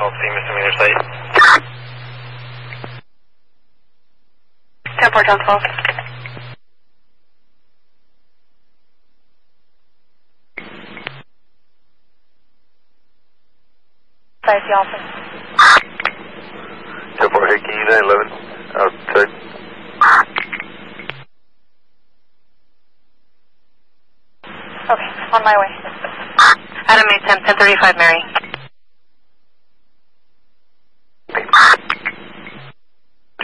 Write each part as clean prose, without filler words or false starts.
LC misdemeanor site. 10-4, John 12. Size the office. 10-4, hey, can you 911 outside? Okay, on my way. Adam 810, 1035 Mary.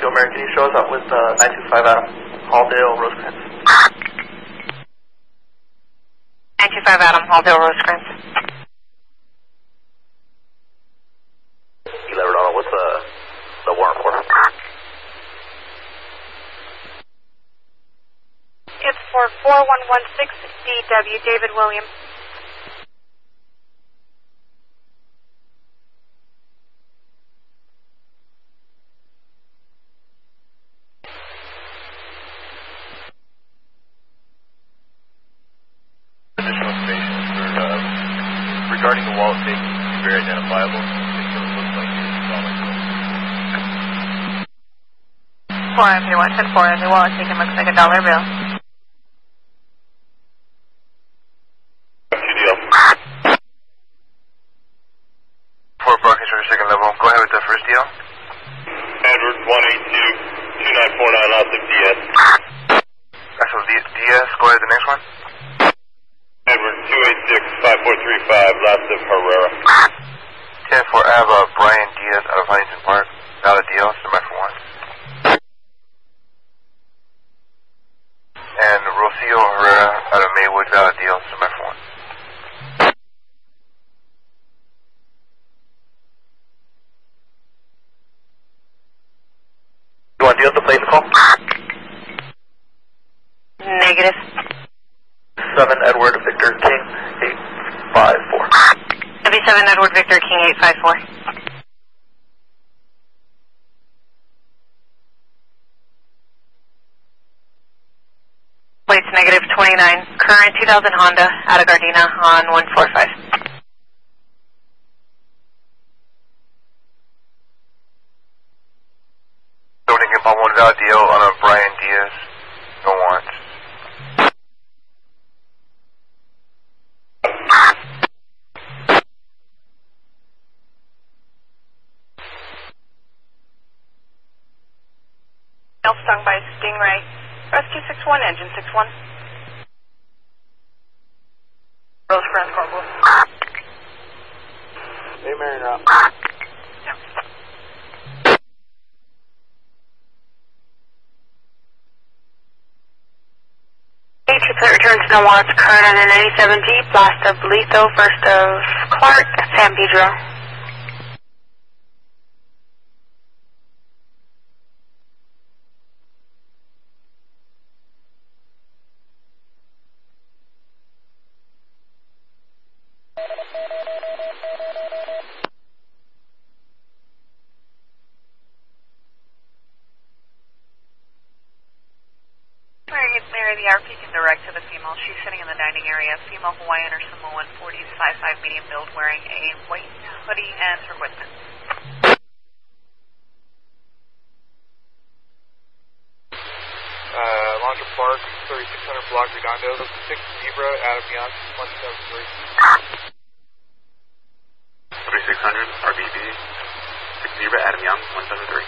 Joe Mary, can you show us up with 925 Adam, Halldale, Rosecrans? 925 Adam, Halldale, Rosecrans. 11 Donald, what's the warrant for? It's for 4116 DW, David Williams. Additional information regarding the wallet taken, it's very identifiable. It looks like it's $1. 4 MP 110-4, the wallet taken looks like a dollar bill. Fort Buckets for second level. Go ahead with the first deal. Edward 182-2949, lots of DS. So DS, go ahead with the next one. Edward 286-5435, lots of Herrera. 10-4, I have Brian Diaz out of Huntington Park. Valid deal, semi for one. And Rocio Herrera out of Maywood, valid deal, semi for one. You want to deal with the plate call? Negative. 7 Edward Victor King 854. 77 Edward Victor King 854. Plates negative 29. Current 2000 Honda out of Gardena on 145. Loading him on one valid deal on a Brian Diaz. No warrants. Stung by Stingray. Rescue 61, engine 61. Rosecrans, Corporal. Hey, Marion Rock. Yep. Triplet returns to no warrants occurred on an 97 Jeep, last of Letho, first of Clark, San Pedro. Mary, the RP can direct to the female. She's sitting in the dining area. Female Hawaiian or Samoan, 40 to 5'5", medium build, wearing a white hoodie and turquoise pants. Laundry Park, 3600 block, Redondo, 6 Zebra, Adam Young, 173. 3600 RBB, 6 Zebra, Adam Young, 173.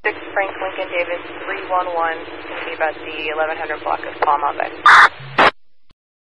6 Frank Lincoln Davis, 311, going to be about the 1100 block of Palm Bay.